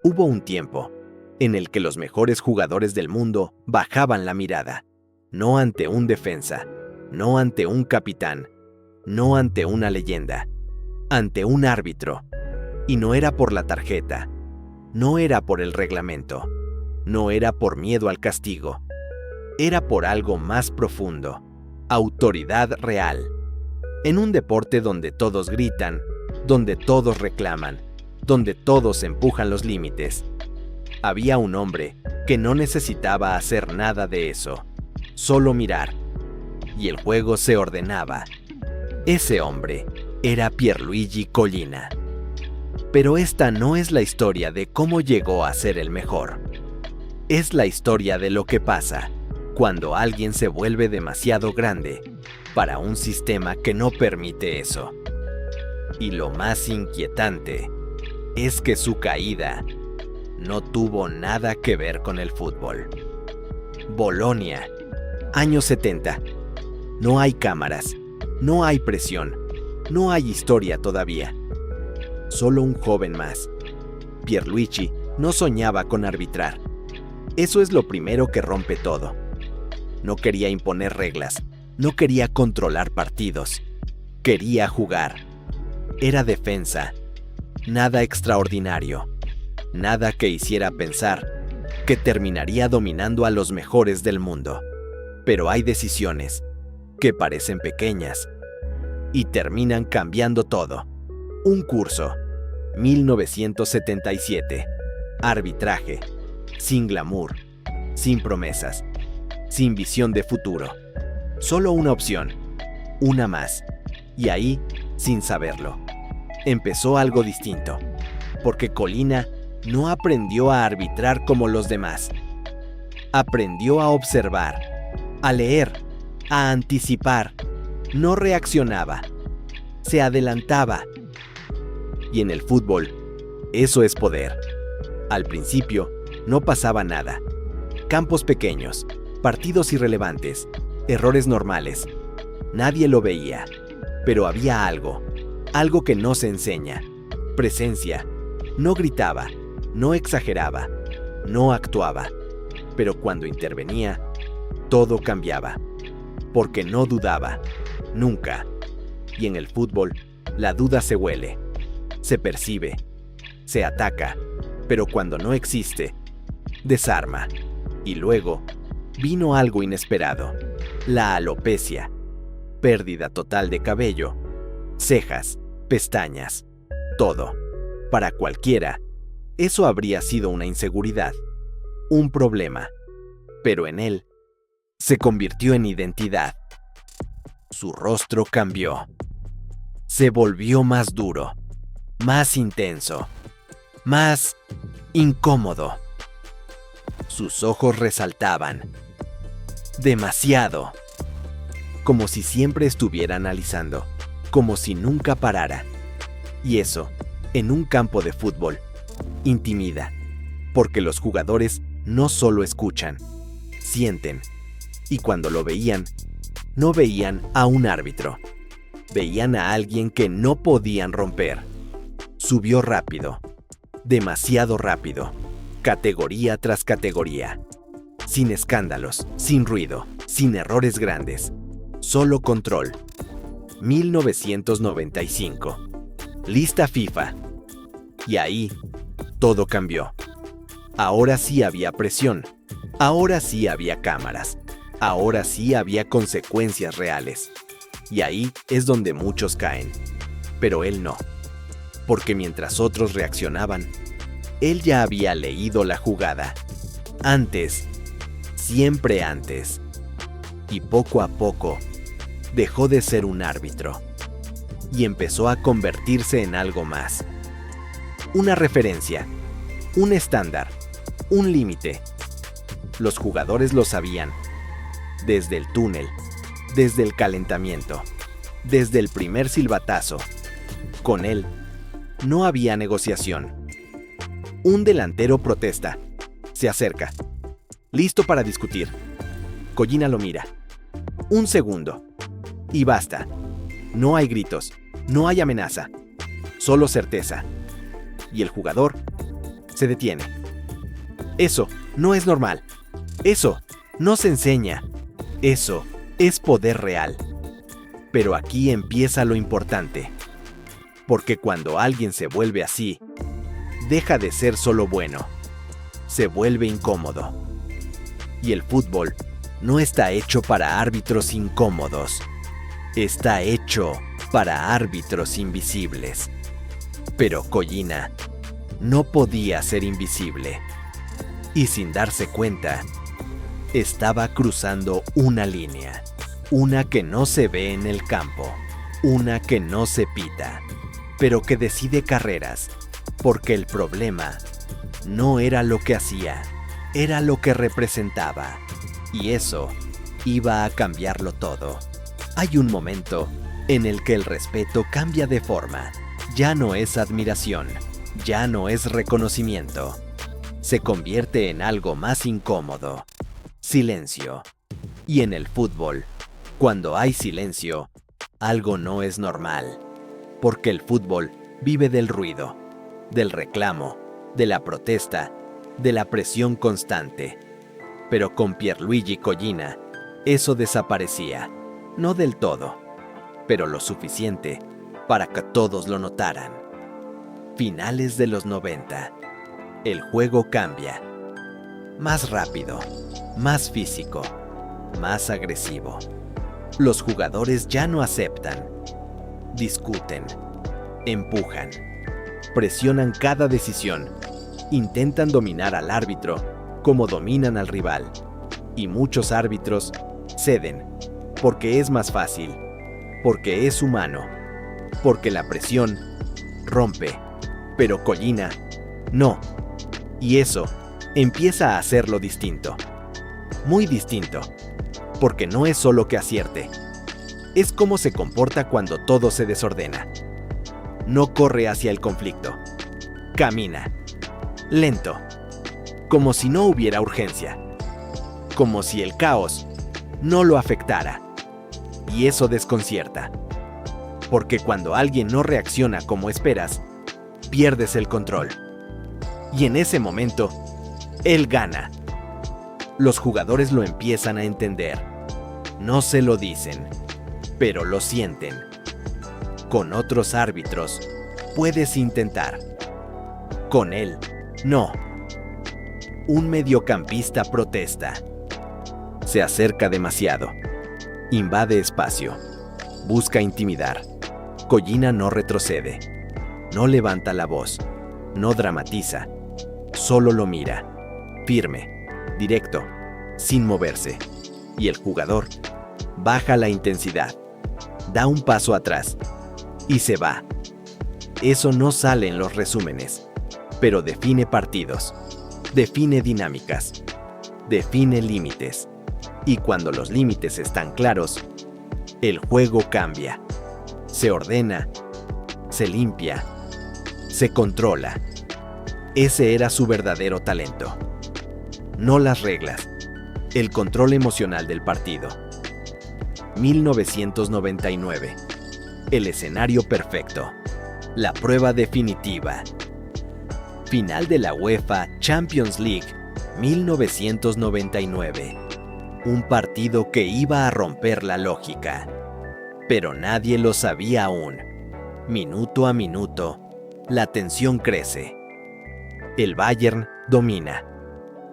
Hubo un tiempo en el que los mejores jugadores del mundo bajaban la mirada, no ante un defensa, no ante un capitán, no ante una leyenda, ante un árbitro. Y no era por la tarjeta, no era por el reglamento, no era por miedo al castigo, era por algo más profundo, autoridad real. En un deporte donde todos gritan, donde todos reclaman, donde todos empujan los límites, había un hombre que no necesitaba hacer nada de eso, solo mirar, y el juego se ordenaba. Ese hombre era Pierluigi Collina. Pero esta no es la historia de cómo llegó a ser el mejor. Es la historia de lo que pasa cuando alguien se vuelve demasiado grande para un sistema que no permite eso. Y lo más inquietante es que su caída no tuvo nada que ver con el fútbol. Bolonia, años 70. No hay cámaras, no hay presión, no hay historia todavía. Solo un joven más. Pierluigi no soñaba con arbitrar. Eso es lo primero que rompe todo. No quería imponer reglas, no quería controlar partidos. Quería jugar. Era defensa. Nada extraordinario. Nada que hiciera pensar que terminaría dominando a los mejores del mundo. Pero hay decisiones que parecen pequeñas y terminan cambiando todo. Un curso, 1977. Arbitraje, sin glamour, sin promesas, sin visión de futuro. Solo una opción, una más. Y ahí, sin saberlo, empezó algo distinto, porque Collina no aprendió a arbitrar como los demás. Aprendió a observar, a leer, a anticipar. No reaccionaba, se adelantaba. Y en el fútbol, eso es poder. Al principio, no pasaba nada. Campos pequeños, partidos irrelevantes, errores normales. Nadie lo veía, pero había algo que no se enseña. Presencia. No gritaba, no exageraba, no actuaba. Pero cuando intervenía, todo cambiaba. Porque no dudaba, nunca. Y en el fútbol, la duda se huele, se percibe, se ataca, pero cuando no existe, desarma. Y luego, vino algo inesperado, la alopecia, pérdida total de cabello, cejas, pestañas, todo. Para cualquiera, eso habría sido una inseguridad, un problema, pero en él, se convirtió en identidad. Su rostro cambió. Se volvió más duro, más intenso, más incómodo. Sus ojos resaltaban. Demasiado. Como si siempre estuviera analizando, como si nunca parara. Y eso, en un campo de fútbol, intimida, porque los jugadores no solo escuchan, sienten. Y cuando lo veían, no veían a un árbitro. Veían a alguien que no podían romper. Subió rápido. Demasiado rápido. Categoría tras categoría. Sin escándalos, sin ruido, sin errores grandes. Solo control. 1995. Lista FIFA. Y ahí, todo cambió. Ahora sí había presión. Ahora sí había cámaras. Ahora sí había consecuencias reales. Y ahí es donde muchos caen. Pero él no. Porque mientras otros reaccionaban, él ya había leído la jugada. Antes. Siempre antes. Y poco a poco, dejó de ser un árbitro. Y empezó a convertirse en algo más. Una referencia. Un estándar. Un límite. Los jugadores lo sabían. Desde el túnel, desde el calentamiento, desde el primer silbatazo. Con él, no había negociación. Un delantero protesta. Se acerca. Listo para discutir. Collina lo mira. Un segundo. Y basta. No hay gritos, no hay amenaza. Solo certeza. Y el jugador Se detiene. Eso no es normal. Eso no se enseña. Eso es poder real. Pero aquí empieza lo importante. Porque cuando alguien se vuelve así, deja de ser solo bueno. Se vuelve incómodo. Y el fútbol no está hecho para árbitros incómodos. Está hecho para árbitros invisibles. Pero Collina no podía ser invisible. Y sin darse cuenta, estaba cruzando una línea. Una que no se ve en el campo. Una que no se pita. Pero que decide carreras. Porque el problema no era lo que hacía, era lo que representaba. Y eso iba a cambiarlo todo. Hay un momento en el que el respeto cambia de forma. Ya no es admiración, ya no es reconocimiento. Se convierte en algo más incómodo. Silencio. Y en el fútbol, cuando hay silencio, algo no es normal. Porque el fútbol vive del ruido, del reclamo, de la protesta, de la presión constante. Pero con Pierluigi Collina, eso desaparecía. No del todo, pero lo suficiente para que todos lo notaran. Finales de los 90. El juego cambia. Más rápido, más físico, más agresivo. Los jugadores ya no aceptan. Discuten, empujan, presionan cada decisión, intentan dominar al árbitro como dominan al rival. Y muchos árbitros ceden, porque es más fácil, porque es humano, porque la presión rompe. Pero Collina, no. Y eso empieza a hacerlo distinto. Muy distinto. Porque no es solo que acierte. Es cómo se comporta cuando todo se desordena. No corre hacia el conflicto. Camina. Lento. Como si no hubiera urgencia. Como si el caos no lo afectara. Y eso desconcierta. Porque cuando alguien no reacciona como esperas, pierdes el control. Y en ese momento, él gana. Los jugadores lo empiezan a entender. No se lo dicen, pero lo sienten. Con otros árbitros, puedes intentar. Con él, no. Un mediocampista protesta. Se acerca demasiado. Invade espacio. Busca intimidar. Collina no retrocede. No levanta la voz. No dramatiza. Solo lo mira. Firme. Directo. Sin moverse. Y el jugador baja la intensidad. Da un paso atrás. Y se va. Eso no sale en los resúmenes. Pero define partidos. Define dinámicas. Define límites. Y cuando los límites están claros, el juego cambia. Se ordena. Se limpia. Se controla. Ese era su verdadero talento. No las reglas. El control emocional del partido. 1999. El escenario perfecto. La prueba definitiva. Final de la UEFA Champions League 1999. Un partido que iba a romper la lógica. Pero nadie lo sabía aún. Minuto a minuto, la tensión crece. El Bayern domina.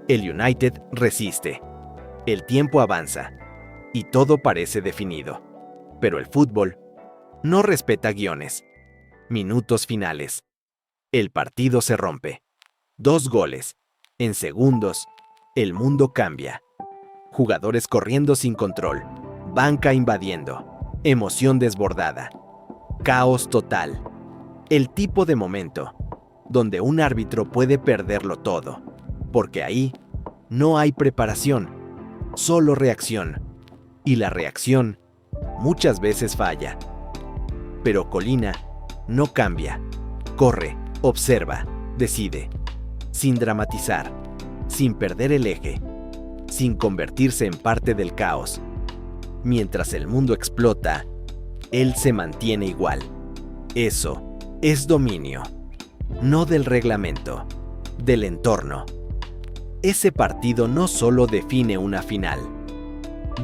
El United resiste. El tiempo avanza. Y todo parece definido. Pero el fútbol no respeta guiones. Minutos finales. El partido se rompe. 2 goles. En segundos, el mundo cambia. Jugadores corriendo sin control. Banca invadiendo. Emoción desbordada. Caos total. El tipo de momento donde un árbitro puede perderlo todo. Porque ahí no hay preparación, solo reacción. Y la reacción muchas veces falla. Pero Collina no cambia. Corre, observa, decide. Sin dramatizar, sin perder el eje, sin convertirse en parte del caos. Mientras el mundo explota, él se mantiene igual. Eso es dominio. No del reglamento, del entorno. Ese partido no solo define una final,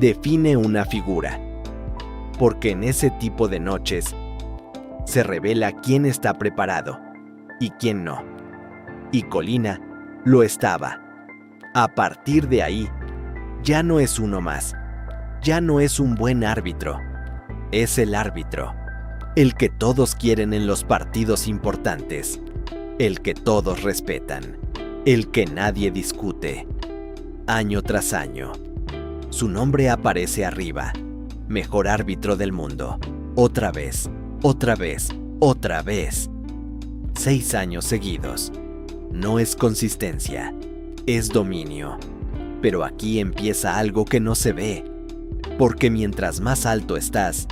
define una figura, porque en ese tipo de noches se revela quién está preparado y quién no. Y Colina lo estaba. A partir de ahí, ya no es uno más, ya no es un buen árbitro, es el árbitro, el que todos quieren en los partidos importantes, el que todos respetan, el que nadie discute. Año tras año, su nombre aparece arriba, mejor árbitro del mundo, otra vez, otra vez, otra vez. 6 años seguidos. No es consistencia, es dominio. Pero aquí empieza algo que no se ve, porque mientras más alto estás,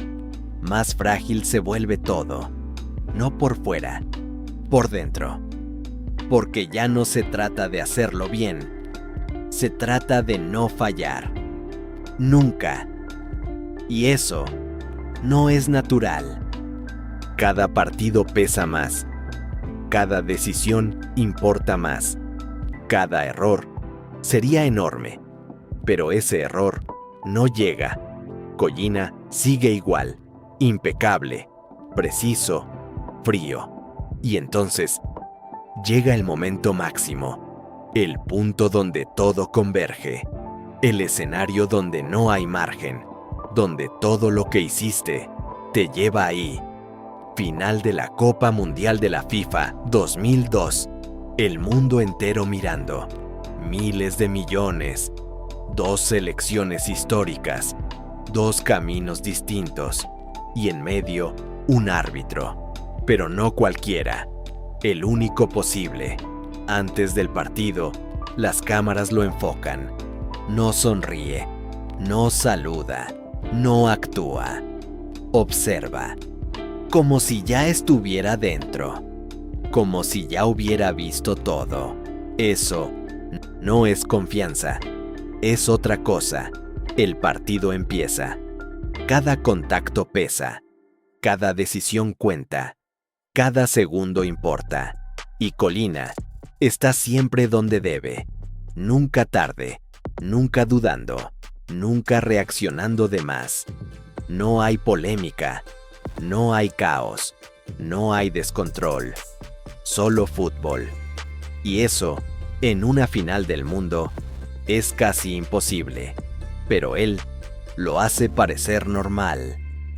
más frágil se vuelve todo. No por fuera, por dentro. Porque ya no se trata de hacerlo bien, se trata de no fallar. Nunca. Y eso no es natural. Cada partido pesa más. Cada decisión importa más. Cada error sería enorme. Pero ese error no llega. Collina sigue igual, impecable, preciso, frío. Y entonces llega el momento máximo, el punto donde todo converge, el escenario donde no hay margen, donde todo lo que hiciste te lleva ahí. Final de la Copa Mundial de la FIFA 2002. El mundo entero mirando. Miles de millones. 2 selecciones históricas. 2 caminos distintos. Y en medio, un árbitro. Pero no cualquiera. El único posible. Antes del partido, las cámaras lo enfocan. No sonríe. No saluda. No actúa. Observa. Como si ya estuviera dentro. Como si ya hubiera visto todo. Eso no es confianza. Es otra cosa. El partido empieza. Cada contacto pesa. Cada decisión cuenta. Cada segundo importa. Y Colina está siempre donde debe. Nunca tarde. Nunca dudando. Nunca reaccionando de más. No hay polémica. No hay caos, no hay descontrol, solo fútbol. Y eso, en una final del mundo, es casi imposible. Pero él lo hace parecer normal.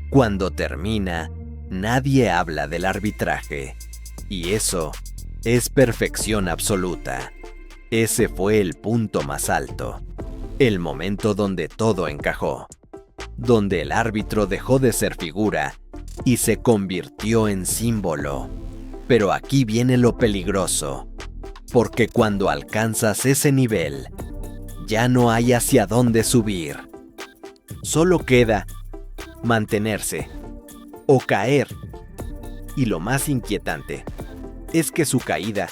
Cuando termina, nadie habla del arbitraje. Y eso es perfección absoluta. Ese fue el punto más alto. El momento donde todo encajó. Donde el árbitro dejó de ser figura y se convirtió en símbolo. Pero aquí viene lo peligroso, porque cuando alcanzas ese nivel, ya no hay hacia dónde subir. Solo queda mantenerse o caer. Y lo más inquietante es que su caída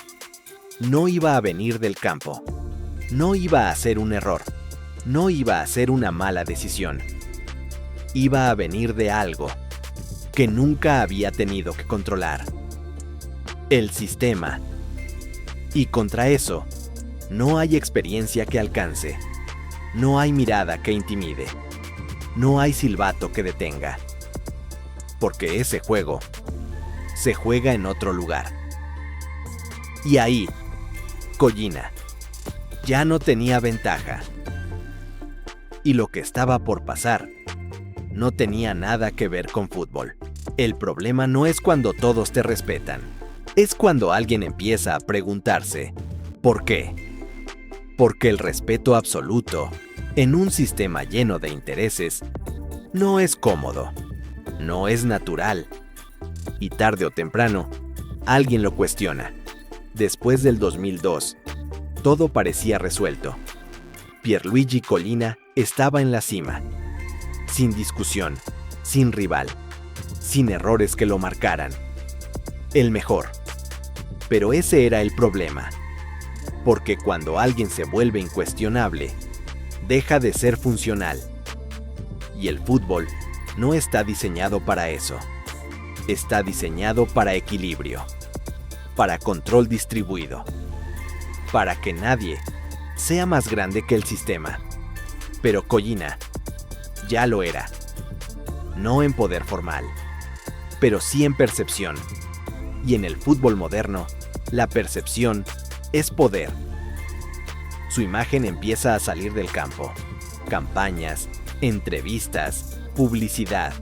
no iba a venir del campo, no iba a ser un error, no iba a ser una mala decisión. Iba a venir de algo que nunca había tenido que controlar. El sistema. Y contra eso, no hay experiencia que alcance. No hay mirada que intimide. No hay silbato que detenga. Porque ese juego se juega en otro lugar. Y ahí, Collina ya no tenía ventaja. Y lo que estaba por pasar no tenía nada que ver con fútbol. El problema no es cuando todos te respetan. Es cuando alguien empieza a preguntarse, ¿por qué? Porque el respeto absoluto, en un sistema lleno de intereses, no es cómodo, no es natural. Y tarde o temprano, alguien lo cuestiona. Después del 2002, todo parecía resuelto. Pierluigi Collina estaba en la cima. Sin discusión, sin rival, sin errores que lo marcaran. El mejor. Pero ese era el problema. Porque cuando alguien se vuelve incuestionable, deja de ser funcional. Y el fútbol no está diseñado para eso. Está diseñado para equilibrio, para control distribuido, para que nadie sea más grande que el sistema. Pero Collina ya lo era. No en poder formal, pero sí en percepción. Y en el fútbol moderno, la percepción es poder. Su imagen empieza a salir del campo. Campañas, entrevistas, publicidad.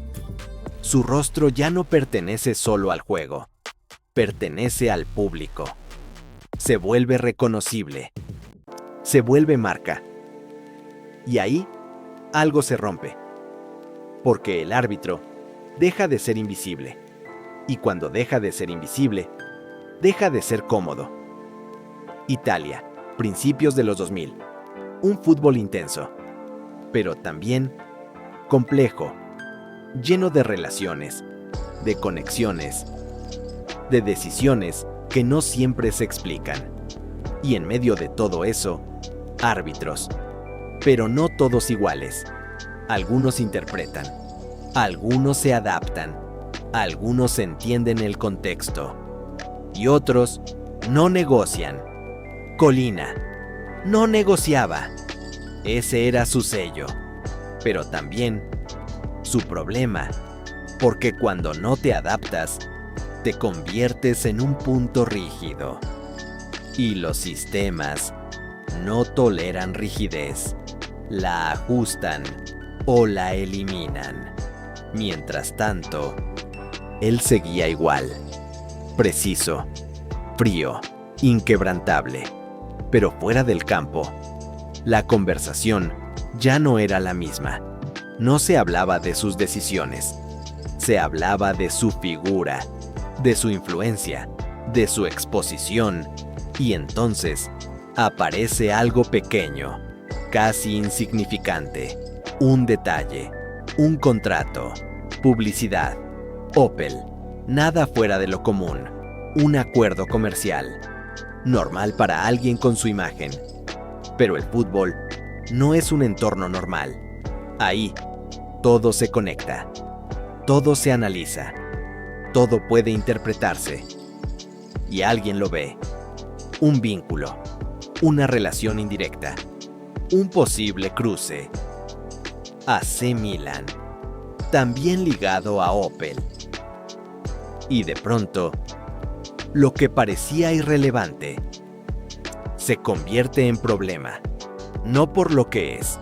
Su rostro ya no pertenece solo al juego, pertenece al público. Se vuelve reconocible, se vuelve marca. Y ahí algo se rompe, porque el árbitro deja de ser invisible. Y cuando deja de ser invisible, deja de ser cómodo. Italia, principios de los 2000. Un fútbol intenso, pero también complejo, lleno de relaciones, de conexiones, de decisiones que no siempre se explican. Y en medio de todo eso, árbitros. Pero no todos iguales. Algunos interpretan, algunos se adaptan, algunos entienden el contexto y otros no negocian. Collina no negociaba. Ese era su sello, pero también su problema, porque cuando no te adaptas, te conviertes en un punto rígido. Y los sistemas no toleran rigidez, la ajustan o la eliminan. Mientras tanto, él seguía igual, preciso, frío, inquebrantable. Pero fuera del campo, la conversación ya no era la misma. No se hablaba de sus decisiones, se hablaba de su figura, de su influencia, de su exposición, y entonces aparece algo pequeño, casi insignificante, un detalle, un contrato, publicidad, Opel, nada fuera de lo común, un acuerdo comercial, normal para alguien con su imagen. Pero el fútbol no es un entorno normal. Ahí, todo se conecta, todo se analiza, todo puede interpretarse. Y alguien lo ve. Un vínculo, una relación indirecta, un posible cruce. AC Milan, también ligado a Opel. Y de pronto, lo que parecía irrelevante se convierte en problema, no por lo que es,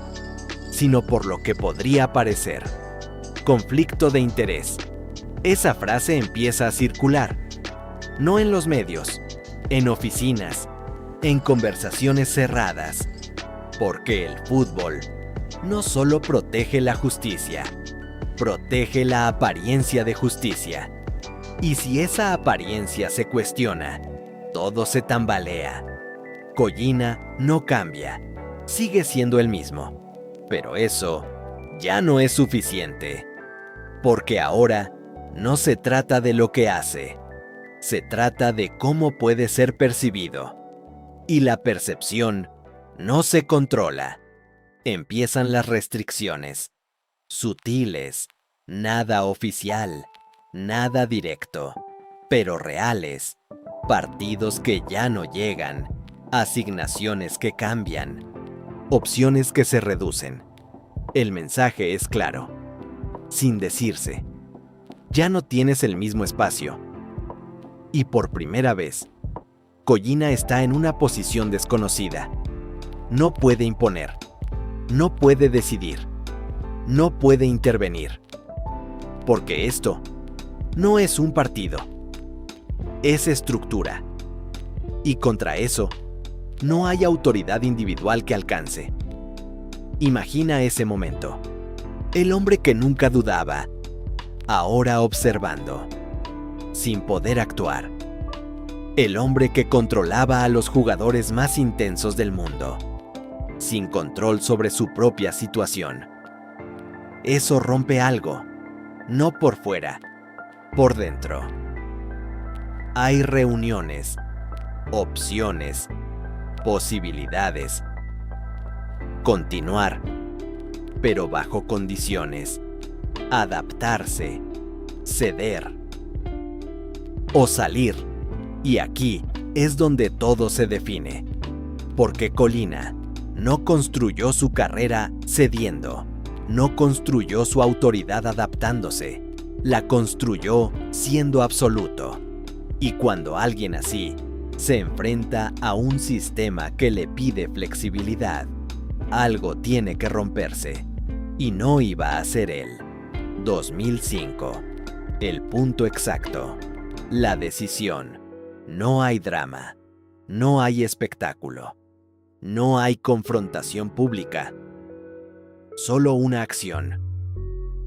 sino por lo que podría parecer. Conflicto de interés. Esa frase empieza a circular, no en los medios, en oficinas, en conversaciones cerradas, porque el fútbol no solo protege la justicia, protege la apariencia de justicia. Y si esa apariencia se cuestiona, todo se tambalea. Collina no cambia, sigue siendo el mismo. Pero eso ya no es suficiente, porque ahora no se trata de lo que hace, se trata de cómo puede ser percibido. Y la percepción no se controla. Empiezan las restricciones, sutiles, nada oficial, nada directo, pero reales. Partidos que ya no llegan, asignaciones que cambian, opciones que se reducen. El mensaje es claro, sin decirse. Ya no tienes el mismo espacio. Y por primera vez, Collina está en una posición desconocida. No puede imponer, no puede decidir, no puede intervenir. Porque esto no es un partido, es estructura. Y contra eso, no hay autoridad individual que alcance. Imagina ese momento. El hombre que nunca dudaba, ahora observando, sin poder actuar. El hombre que controlaba a los jugadores más intensos del mundo, sin control sobre su propia situación. Eso rompe algo, no por fuera, por dentro. Hay reuniones, opciones, posibilidades. Continuar, pero bajo condiciones. Adaptarse, ceder o salir. Y aquí es donde todo se define. Porque Colina no construyó su carrera cediendo, no construyó su autoridad adaptándose, la construyó siendo absoluto. Y cuando alguien así se enfrenta a un sistema que le pide flexibilidad, algo tiene que romperse. Y no iba a ser él. 2005. El punto exacto. La decisión. No hay drama. No hay espectáculo. No hay confrontación pública. Solo una acción.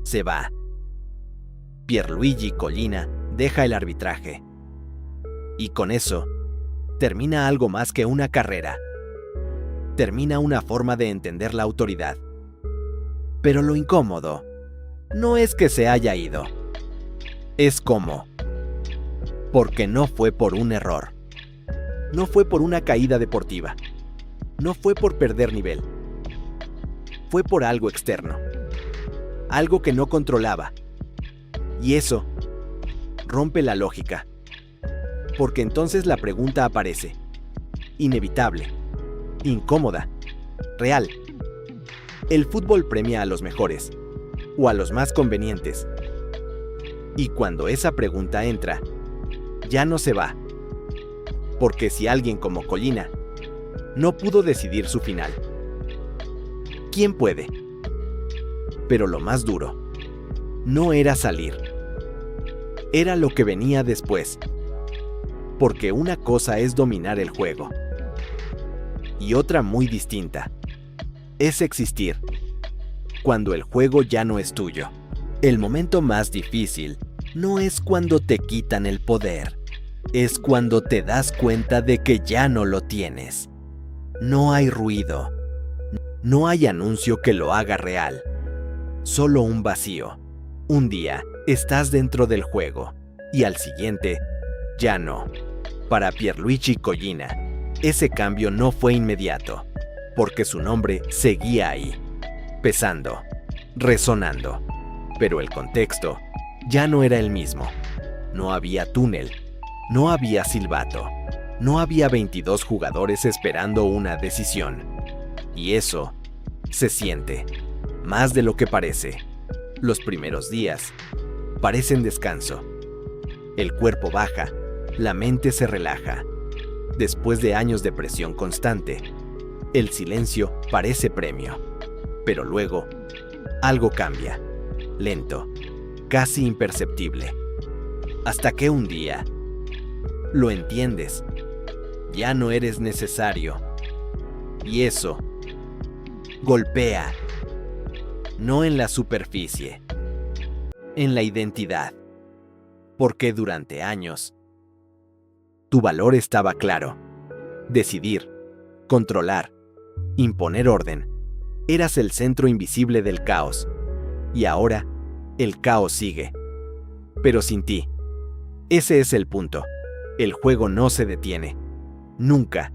Se va. Pierluigi Collina deja el arbitraje. Y con eso, termina algo más que una carrera. Termina una forma de entender la autoridad. Pero lo incómodo no es que se haya ido. Es cómo. Porque no fue por un error. No fue por una caída deportiva. No fue por perder nivel. Fue por algo externo. Algo que no controlaba. Y eso rompe la lógica. Porque entonces la pregunta aparece. Inevitable. Incómoda. Real. El fútbol premia a los mejores. O a los más convenientes. Y cuando esa pregunta entra, ya no se va. Porque si alguien como Collina no pudo decidir su final, ¿quién puede? Pero lo más duro no era salir. Era lo que venía después. Porque una cosa es dominar el juego. Y otra muy distinta es existir. Cuando el juego ya no es tuyo. El momento más difícil no es cuando te quitan el poder. Es cuando te das cuenta de que ya no lo tienes. No hay ruido. No hay anuncio que lo haga real. Solo un vacío. Un día estás dentro del juego y al siguiente ya no. Para Pierluigi Collina, ese cambio no fue inmediato, porque su nombre seguía ahí, pesando, resonando. Pero el contexto ya no era el mismo. No había túnel, no había silbato, no había 22 jugadores esperando una decisión. Y eso se siente, más de lo que parece. Los primeros días parecen descanso. El cuerpo baja, la mente se relaja. Después de años de presión constante, el silencio parece premio. Pero luego, algo cambia. Lento, casi imperceptible. Hasta que un día lo entiendes. Ya no eres necesario. Y eso golpea. No en la superficie, en la identidad. Porque durante años, tu valor estaba claro. Decidir, controlar, imponer orden. Eras el centro invisible del caos. Y ahora, el caos sigue. Pero sin ti. Ese es el punto. El juego no se detiene. Nunca.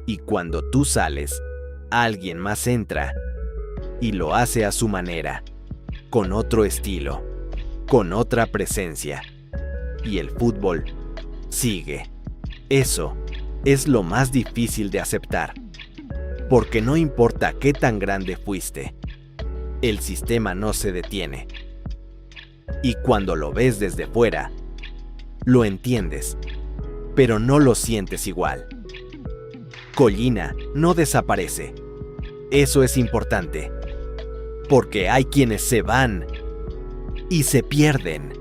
Y cuando tú sales, alguien más entra. Y lo hace a su manera. Con otro estilo. Con otra presencia. Y el fútbol sigue. Eso es lo más difícil de aceptar. Porque no importa qué tan grande fuiste, el sistema no se detiene. Y cuando lo ves desde fuera, lo entiendes, pero no lo sientes igual. Collina no desaparece. Eso es importante. Porque hay quienes se van y se pierden.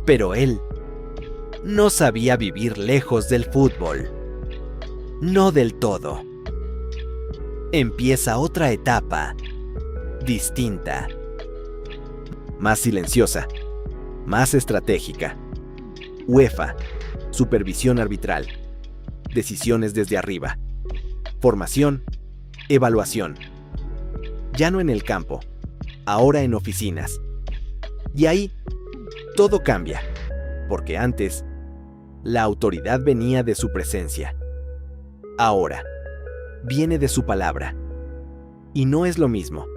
Pero él no sabía vivir lejos del fútbol. No del todo. Empieza otra etapa, distinta, más silenciosa, más estratégica. UEFA, supervisión arbitral, decisiones desde arriba, formación, evaluación. Ya no en el campo, ahora en oficinas. Y ahí, todo cambia, porque antes, la autoridad venía de su presencia. Ahora, viene de su palabra. Y no es lo mismo.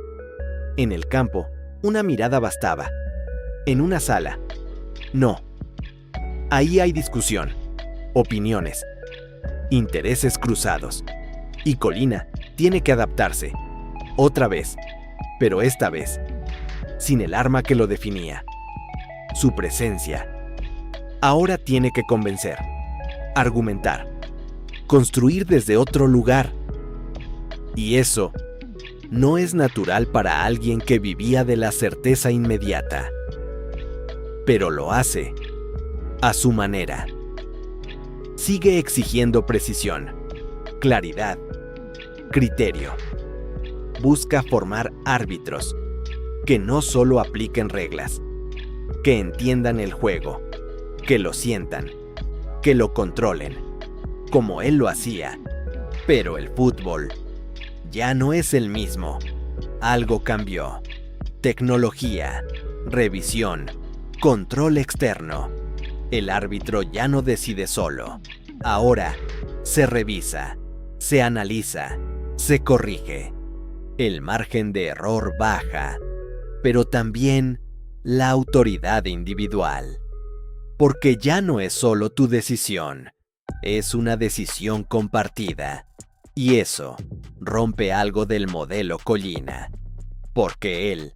En el campo, una mirada bastaba. En una sala, no. Ahí hay discusión, opiniones, intereses cruzados. Y Colina tiene que adaptarse, otra vez, pero esta vez, sin el arma que lo definía, su presencia. Ahora tiene que convencer, argumentar, construir desde otro lugar. Y eso no es natural para alguien que vivía de la certeza inmediata. Pero lo hace a su manera. Sigue exigiendo precisión, claridad, criterio. Busca formar árbitros que no solo apliquen reglas, que entiendan el juego, que lo sientan, que lo controlen, como él lo hacía. Pero el fútbol ya no es el mismo. Algo cambió. Tecnología, revisión, control externo. El árbitro ya no decide solo. Ahora se revisa, se analiza, se corrige. El margen de error baja, pero también la autoridad individual. Porque ya no es solo tu decisión, es una decisión compartida. Y eso rompe algo del modelo Colina. Porque él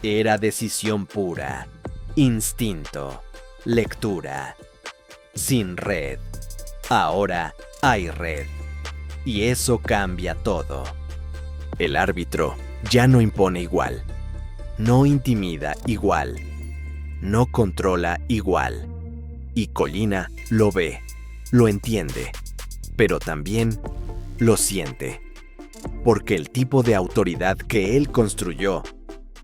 era decisión pura, instinto, lectura, sin red. Ahora hay red. Y eso cambia todo. El árbitro ya no impone igual, no intimida igual, no controla igual. Y Colina lo ve, lo entiende, pero también lo siente. Porque el tipo de autoridad que él construyó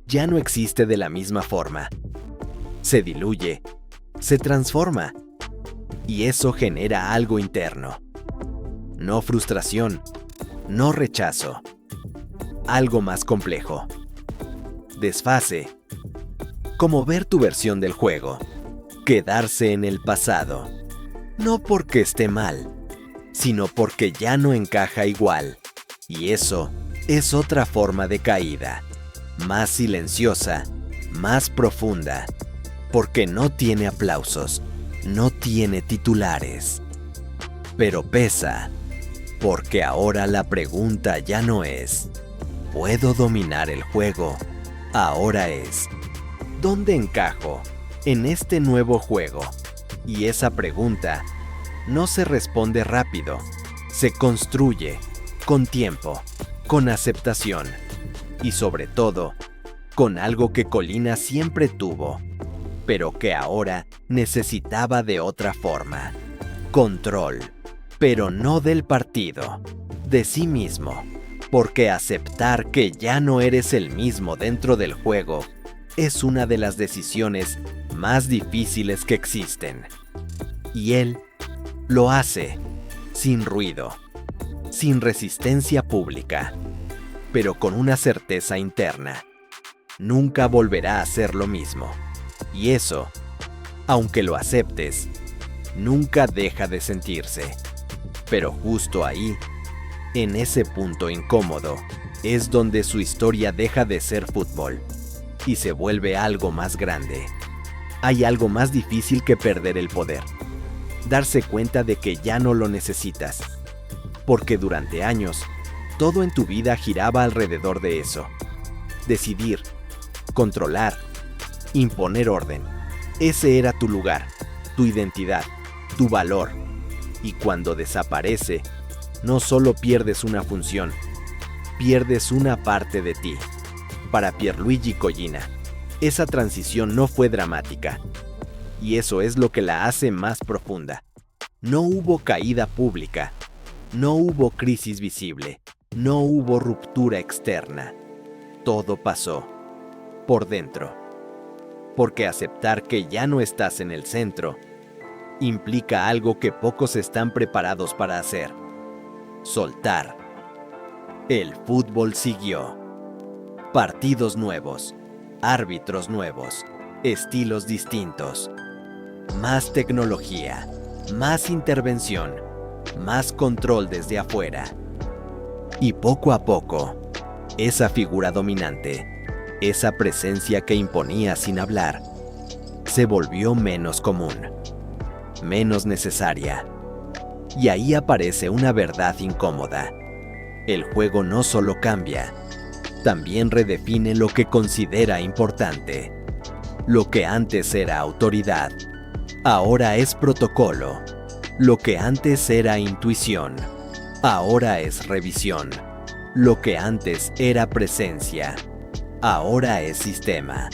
ya no existe de la misma forma. Se diluye, se transforma, y eso genera algo interno. No frustración, no rechazo. Algo más complejo. Desfase. Como ver tu versión del juego. Quedarse en el pasado. No porque esté mal, sino porque ya no encaja igual. Y eso es otra forma de caída. Más silenciosa, más profunda. Porque no tiene aplausos, no tiene titulares. Pero pesa. Porque ahora la pregunta ya no es ¿puedo dominar el juego? Ahora es ¿dónde encajo en este nuevo juego? Y esa pregunta no se responde rápido, se construye con tiempo, con aceptación y sobre todo con algo que Colina siempre tuvo, pero que ahora necesitaba de otra forma. Control, pero no del partido, de sí mismo. Porque aceptar que ya no eres el mismo dentro del juego es una de las decisiones más difíciles que existen. Y él lo hace sin ruido, sin resistencia pública, pero con una certeza interna. Nunca volverá a ser lo mismo. Y eso, aunque lo aceptes, nunca deja de sentirse. Pero justo ahí, en ese punto incómodo, es donde su historia deja de ser fútbol y se vuelve algo más grande. Hay algo más difícil que perder el poder. Darse cuenta de que ya no lo necesitas. Porque durante años, todo en tu vida giraba alrededor de eso. Decidir, controlar, imponer orden. Ese era tu lugar, tu identidad, tu valor. Y cuando desaparece, no solo pierdes una función, pierdes una parte de ti. Para Pierluigi Collina, esa transición no fue dramática. Y eso es lo que la hace más profunda. No hubo caída pública, no hubo crisis visible, no hubo ruptura externa. Todo pasó por dentro. Porque aceptar que ya no estás en el centro implica algo que pocos están preparados para hacer. Soltar. El fútbol siguió. Partidos nuevos, árbitros nuevos, estilos distintos. Más tecnología, más intervención, más control desde afuera. Y poco a poco, esa figura dominante, esa presencia que imponía sin hablar, se volvió menos común, menos necesaria. Y ahí aparece una verdad incómoda. El juego no solo cambia, también redefine lo que considera importante. Lo que antes era autoridad, ahora es protocolo. Lo que antes era intuición, ahora es revisión. Lo que antes era presencia, ahora es sistema.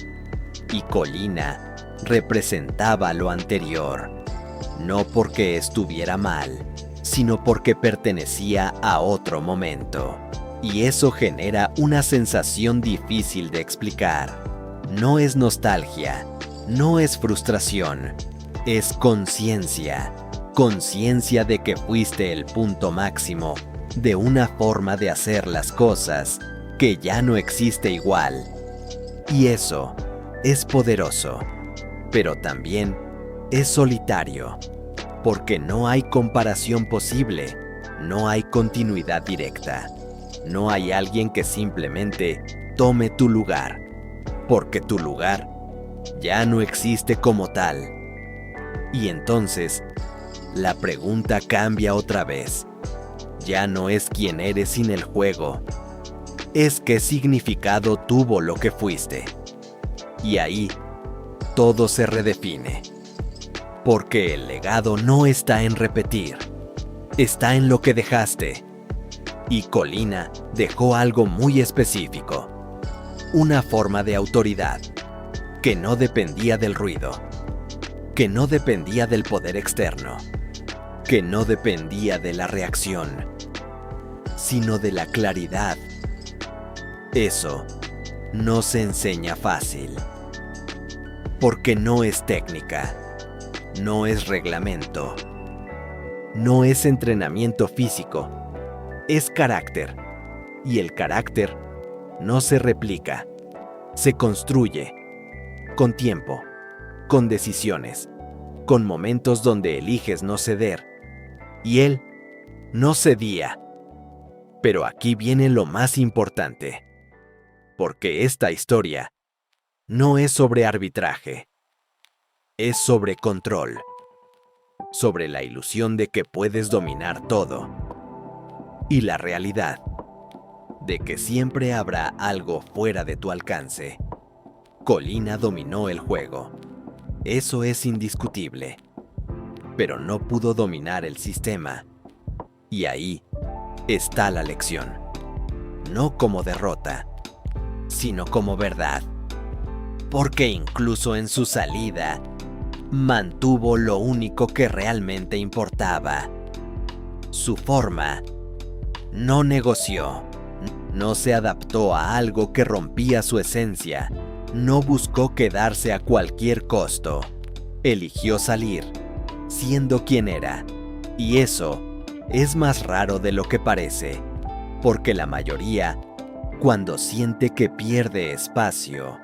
Y Colina representaba lo anterior, no porque estuviera mal, sino porque pertenecía a otro momento. Y eso genera una sensación difícil de explicar. No es nostalgia, no es frustración, es conciencia. Conciencia de que fuiste el punto máximo de una forma de hacer las cosas que ya no existe igual. Y eso es poderoso, pero también es solitario, porque no hay comparación posible, no hay continuidad directa, no hay alguien que simplemente tome tu lugar, porque tu lugar ya no existe como tal. Y entonces, la pregunta cambia otra vez. Ya no es quién eres sin el juego, es qué significado tuvo lo que fuiste. Y ahí, todo se redefine. Porque el legado no está en repetir, está en lo que dejaste. Y Colina dejó algo muy específico, una forma de autoridad, que no dependía del ruido, que no dependía del poder externo, que no dependía de la reacción, sino de la claridad. Eso no se enseña fácil, porque no es técnica, no es reglamento, no es entrenamiento físico, es carácter. Y el carácter no se replica, se construye, con tiempo, con decisiones, con momentos donde eliges no ceder. Y él no cedía. Pero aquí viene lo más importante, porque esta historia no es sobre arbitraje, es sobre control, sobre la ilusión de que puedes dominar todo, y la realidad de que siempre habrá algo fuera de tu alcance. Colina dominó el juego, eso es indiscutible, pero no pudo dominar el sistema. Y ahí está la lección, no como derrota, sino como verdad, porque incluso en su salida, mantuvo lo único que realmente importaba, su forma. No negoció, no se adaptó a algo que rompía su esencia, no buscó quedarse a cualquier costo, eligió salir, siendo quien era, y eso es más raro de lo que parece, porque la mayoría, cuando siente que pierde espacio,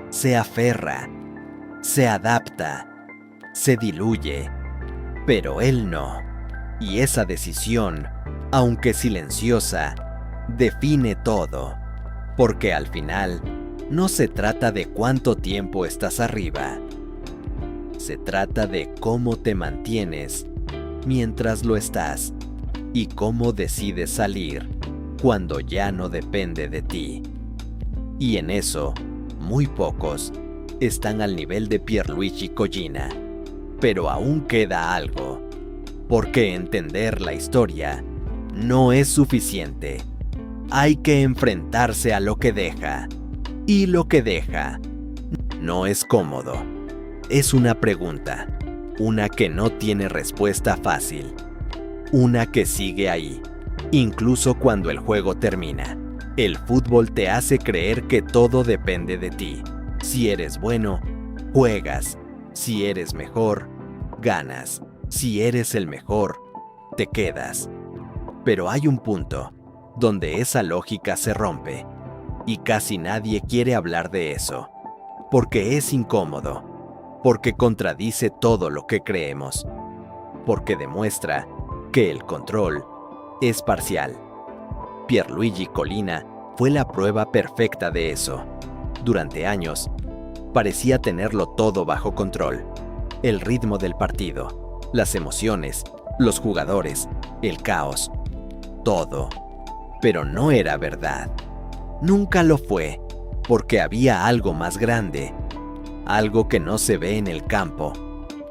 se aferra, se adapta, se diluye, pero él no. Y esa decisión, aunque silenciosa, define todo, porque al final no se trata de cuánto tiempo estás arriba, se trata de cómo te mantienes mientras lo estás y cómo decides salir cuando ya no depende de ti. Y en eso, muy pocos están al nivel de Pierluigi Collina, pero aún queda algo, porque entender la historia no es suficiente. Hay que enfrentarse a lo que deja, y lo que deja no es cómodo. Es una pregunta, una que no tiene respuesta fácil, una que sigue ahí, incluso cuando el juego termina. El fútbol te hace creer que todo depende de ti. Si eres bueno, juegas. Si eres mejor, ganas. Si eres el mejor, te quedas. Pero hay un punto donde esa lógica se rompe, y casi nadie quiere hablar de eso, porque es incómodo, porque contradice todo lo que creemos, porque demuestra que el control es parcial. Pierluigi Collina fue la prueba perfecta de eso. Durante años, parecía tenerlo todo bajo control. El ritmo del partido, las emociones, los jugadores, el caos, todo. Pero no era verdad. Nunca lo fue, porque había algo más grande, algo que no se ve en el campo,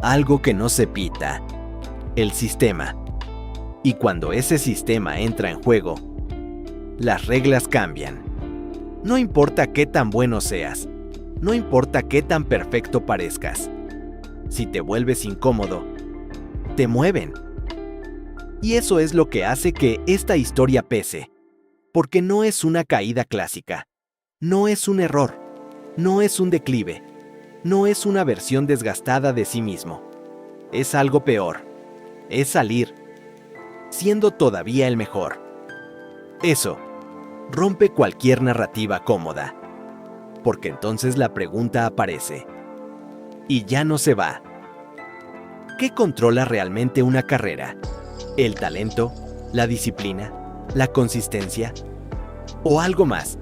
algo que no se pita, el sistema. Y cuando ese sistema entra en juego, las reglas cambian. No importa qué tan bueno seas, no importa qué tan perfecto parezcas. Si te vuelves incómodo, te mueven. Y eso es lo que hace que esta historia pese, porque no es una caída clásica, no es un error, no es un declive, no es una versión desgastada de sí mismo. Es algo peor, es salir, siendo todavía el mejor. Eso rompe cualquier narrativa cómoda, porque entonces la pregunta aparece, y ya no se va. ¿Qué controla realmente una carrera? ¿El talento? ¿La disciplina? ¿La consistencia? ¿O algo más?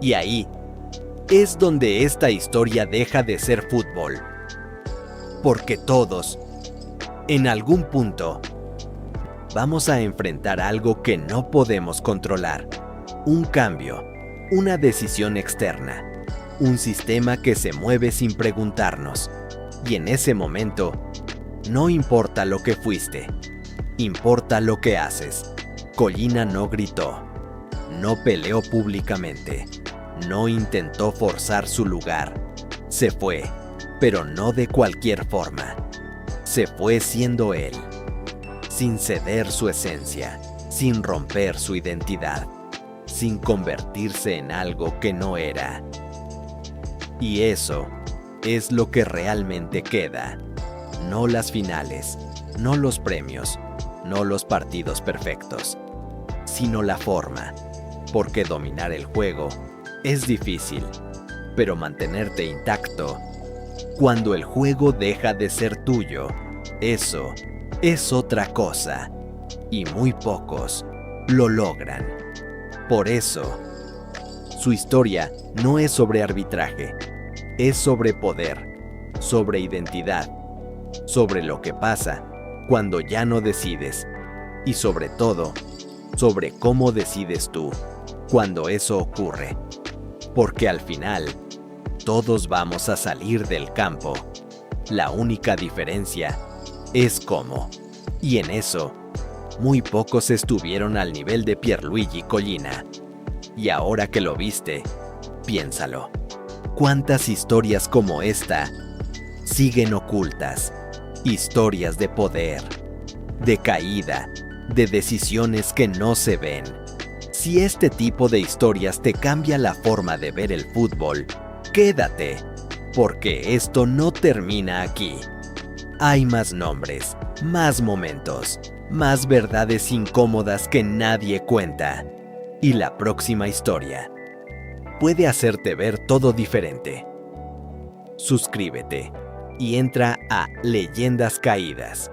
Y ahí es donde esta historia deja de ser fútbol. Porque todos, en algún punto, vamos a enfrentar algo que no podemos controlar. Un cambio, una decisión externa, un sistema que se mueve sin preguntarnos. Y en ese momento, no importa lo que fuiste, importa lo que haces. Collina no gritó, no peleó públicamente, no intentó forzar su lugar. Se fue, pero no de cualquier forma. Se fue siendo él, sin ceder su esencia, sin romper su identidad, sin convertirse en algo que no era. Y eso es lo que realmente queda. No las finales, no los premios, no los partidos perfectos, sino la forma. Porque dominar el juego es difícil, pero mantenerte intacto, cuando el juego deja de ser tuyo, eso es otra cosa, y muy pocos lo logran. Por eso, su historia no es sobre arbitraje, es sobre poder, sobre identidad, sobre lo que pasa cuando ya no decides, y sobre todo, sobre cómo decides tú cuando eso ocurre. Porque al final, todos vamos a salir del campo. La única diferencia es cómo. Y en eso, muy pocos estuvieron al nivel de Pierluigi Collina. Y ahora que lo viste, piénsalo. ¿Cuántas historias como esta siguen ocultas? Historias de poder, de caída, de decisiones que no se ven. Si este tipo de historias te cambia la forma de ver el fútbol, quédate, porque esto no termina aquí. Hay más nombres, más momentos, más verdades incómodas que nadie cuenta. Y la próxima historia puede hacerte ver todo diferente. Suscríbete y entra a Leyendas Caídas.